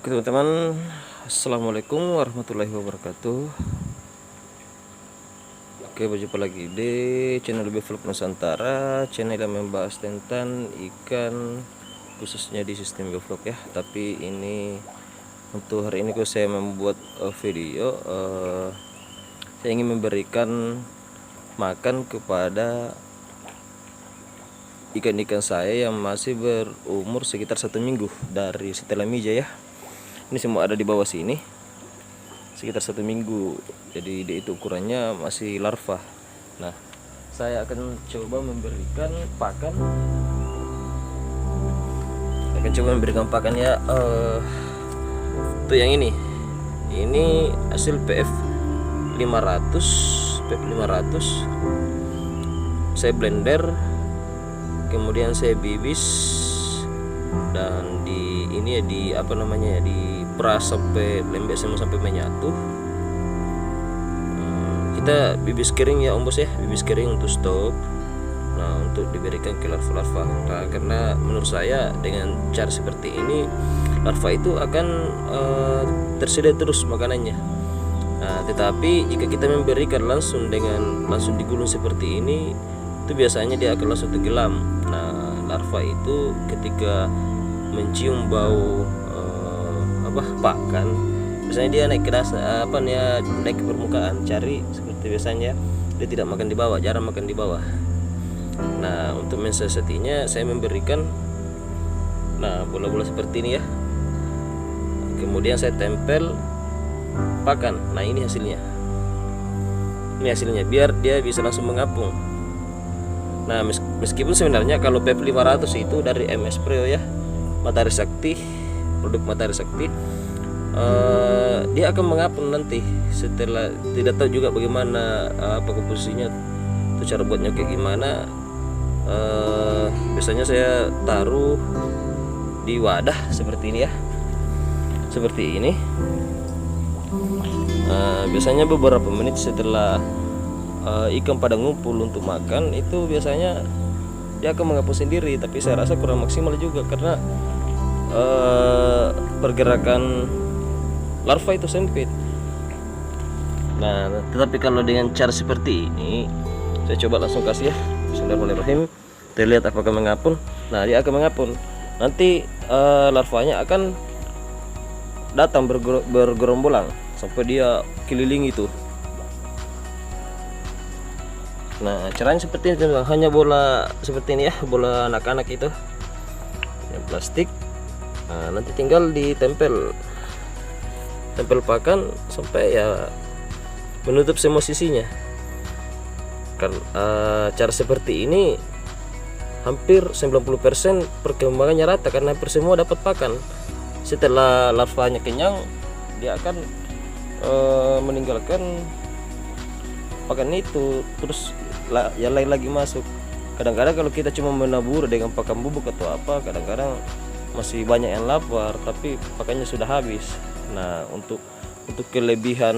Oke teman-teman, assalamualaikum warahmatullahi wabarakatuh. Oke, berjumpa lagi di channel Vlog Nusantara, channel yang membahas tentang ikan khususnya di sistem vlog ya. Tapi ini untuk hari ini saya membuat video, saya ingin memberikan makan kepada ikan-ikan saya yang masih berumur sekitar 1 minggu dari setelah mija ya. Ini semua ada di bawah sini sekitar 1 minggu, jadi dia itu ukurannya masih larva. Nah, saya akan coba memberikan pakan, ya. Tuh yang ini hasil PF 500 saya blender, kemudian saya bibis, dan di ini ya diperas sampai lembek semua sampai menyatu. Kita bibis kering ya Om Bos ya, bibis kering untuk stok. Nah, untuk diberikan ke larva-larva. Nah, karena menurut saya dengan cara seperti ini larva itu akan tersedia terus makanannya. Nah, tetapi jika kita memberikan langsung digulung seperti ini, itu biasanya dia akan langsung tenggelam. Nah, larva itu ketika mencium bau pakan, biasanya dia naik ke dasar, naik ke permukaan, cari seperti biasanya. Dia tidak makan di bawah, jarang makan di bawah. Nah, untuk mensiasatinya saya memberikan bola-bola seperti ini ya. Kemudian saya tempel pakan. Nah, ini hasilnya. Ini hasilnya biar dia bisa langsung mengapung. Nah, meskipun sebenarnya kalau PF 500 itu dari MS Pro ya, Matahari Sakti, produk Matahari Sakti, dia akan mengapung nanti setelah, tidak tahu juga bagaimana komposisinya, itu cara buatnya kayak gimana. Biasanya saya taruh di wadah seperti ini ya, seperti ini. Biasanya beberapa menit setelah ikan pada ngumpul untuk makan, itu biasanya dia akan mengapung sendiri. Tapi saya rasa kurang maksimal juga karena pergerakan larva itu sempit. Nah, tetapi kalau dengan cara seperti ini, saya coba langsung kasih ya. Bismillahirrahmanirrahim. Kita lihat apakah mengapung. Nah, dia akan mengapung. Nanti larvanya akan datang bergerombolan sampai dia keliling itu. Nah, caranya seperti ini, hanya bola seperti ini ya, bola anak-anak itu yang plastik. Nah, nanti tinggal ditempel pakan sampai ya menutup semua sisinya. Cara seperti ini hampir 90% perkembangannya rata karena hampir semua dapat pakan. Setelah larvanya kenyang, dia akan meninggalkan pakan itu, terus yang lain lagi masuk. Kadang-kadang kalau kita cuma menabur dengan pakan bubuk atau apa, kadang-kadang masih banyak yang lapar tapi pakannya sudah habis. Nah, untuk kelebihan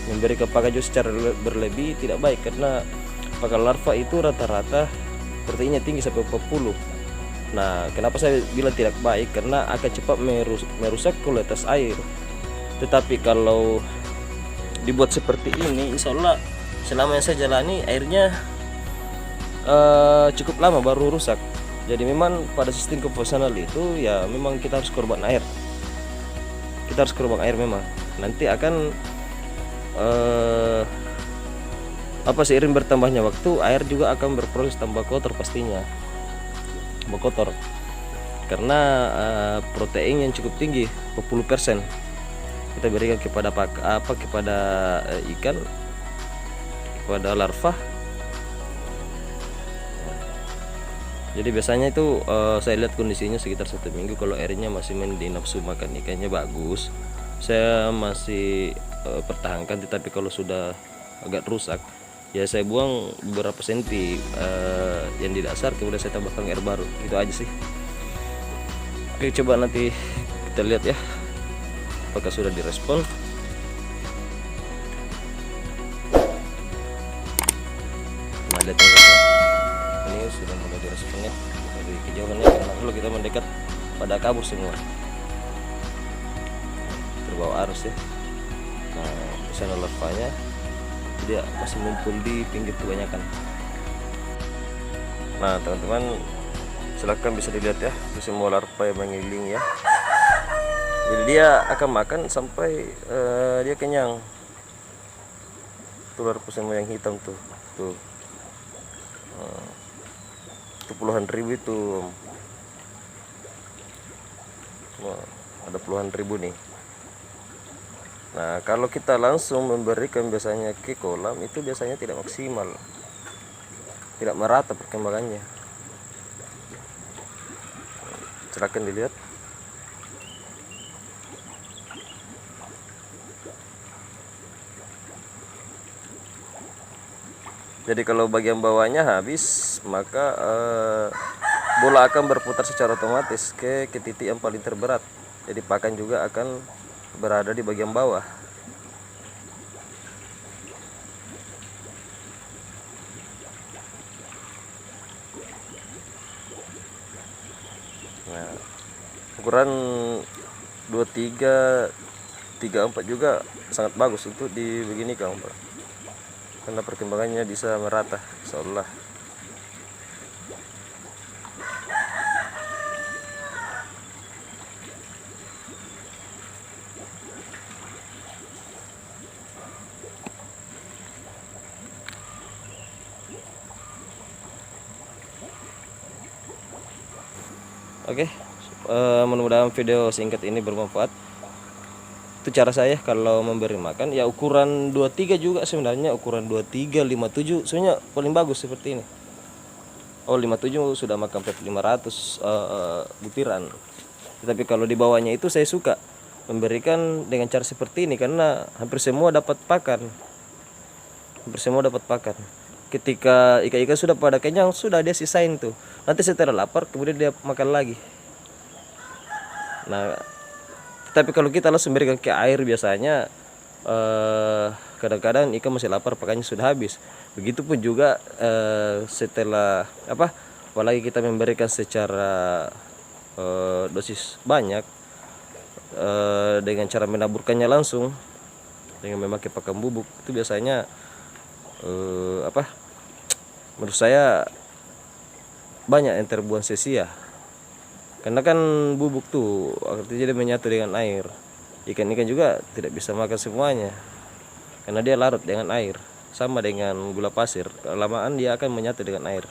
memberikan pakan juga secara berlebih tidak baik, karena pakan larva itu rata-rata proteinnya tinggi sampai 40. Nah, kenapa saya bilang tidak baik? Karena akan cepat merusak kualitas air. Tetapi kalau dibuat seperti ini, insya Allah selama yang saya jalani airnya cukup lama baru rusak. Jadi memang pada sistem konvensional itu ya memang kita harus korban air. Kita harus korban air memang. Nanti akan seiring bertambahnya waktu, air juga akan berproses tambah kotor pastinya. Tambah kotor. Karena protein yang cukup tinggi, 40% kita berikan kepada ikan, kepada larva. Jadi biasanya itu saya lihat kondisinya sekitar 1 minggu. Kalau airnya masih mending, nafsu makan ikannya bagus, saya masih pertahankan. Tetapi kalau sudah agak rusak, ya saya buang beberapa senti yang di dasar, kemudian saya tambahkan air baru. Itu aja sih. Oke, coba nanti kita lihat ya apakah sudah direspon. Nah, lihat ini sudah mulai diresponnya dari kejauhannya, karena kalau kita mendekat pada kabur semua. terbawa arus ya. Nah di sana larvanya dia masih ngumpul di pinggir kebanyakan. Nah teman-teman silahkan bisa dilihat ya, itu semua larva yang mengelilingi ya. Jadi dia akan makan sampai dia kenyang. Tuh larva semua yang hitam tuh, itu puluhan ribu itu. Wah, ada puluhan ribu nih. Nah kalau kita langsung memberikan biasanya ke kolam itu biasanya tidak maksimal, tidak merata perkembangannya. Silakan dilihat. Jadi kalau bagian bawahnya habis, maka bola akan berputar secara otomatis ke titik yang paling terberat. Jadi pakan juga akan berada di bagian bawah. Nah, ukuran 23 34 juga sangat bagus untuk dibeginikan, Pak. Karena perkembangannya bisa merata seolah. Oke, mudah-mudahan video singkat ini bermanfaat. Itu cara saya kalau memberi makan ya, ukuran 23 juga sebenarnya, ukuran 23 57 sebenarnya paling bagus seperti ini. Oh 57 sudah makan 500 butiran. Tetapi kalau di bawahnya itu saya suka memberikan dengan cara seperti ini karena hampir semua dapat pakan. Hampir semua dapat pakan. Ketika ikan-ikan sudah pada kenyang, sudah dia sisain tuh. Nanti setelah lapar kemudian dia makan lagi. Nah, tapi kalau kita langsung berikan ke air biasanya kadang-kadang ikan masih lapar, pakannya sudah habis. Begitupun juga setelah apalagi kita memberikan secara dosis banyak dengan cara menaburkannya langsung dengan memakai pakan bubuk, itu biasanya menurut saya banyak yang terbuang sia-sia. Karena kan bubuk tuh artinya dia menyatu dengan air. Ikan-ikan juga tidak bisa makan semuanya karena dia larut dengan air. Sama dengan gula pasir, kelamaan dia akan menyatu dengan air.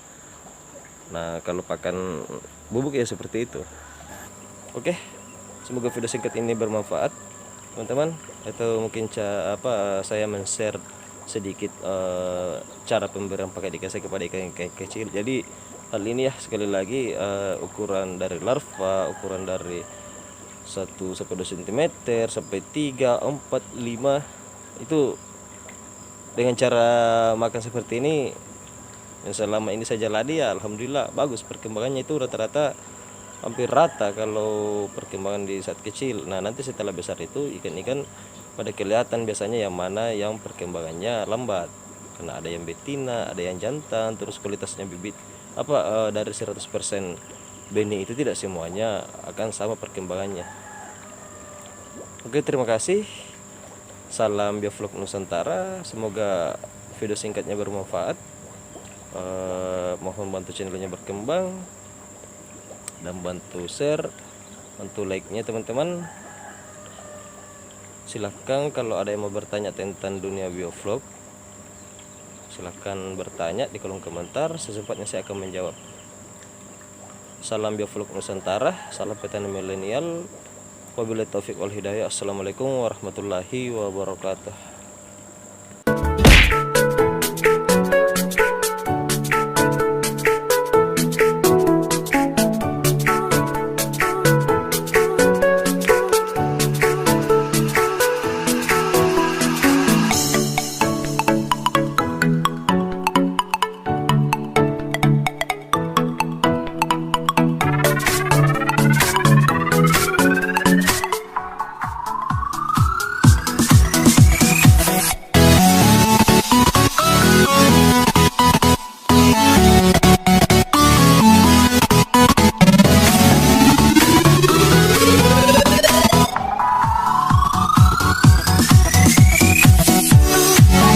Nah kalau pakan bubuk ya seperti itu. Oke, semoga video singkat ini bermanfaat teman-teman. Atau mungkin saya men-share sedikit cara pemberian pakan ikan saya kepada ikan-ikan kecil. Jadi hal ini ya sekali lagi ukuran dari larva, ukuran dari 1 sampai 2 cm sampai 3, 4, 5 itu dengan cara makan seperti ini yang selama ini saya jalani ya alhamdulillah bagus perkembangannya. Itu rata-rata hampir rata kalau perkembangan di saat kecil. Nah nanti setelah besar itu ikan-ikan pada kelihatan biasanya yang mana yang perkembangannya lambat, karena ada yang betina, ada yang jantan, terus kualitasnya bibit dari 100% benih itu tidak semuanya akan sama perkembangannya. Oke, terima kasih. Salam Biovlog Nusantara. Semoga video singkatnya bermanfaat. Mohon bantu channelnya berkembang dan bantu share, bantu like-nya teman-teman. Silahkan kalau ada yang mau bertanya tentang dunia biovlog, silahkan bertanya di kolom komentar, sesempatnya saya akan menjawab. Salam Biovlog Nusantara, salam petani milenial. Wabillahi taufik wal hidayah. Assalamualaikum warahmatullahi wabarakatuh.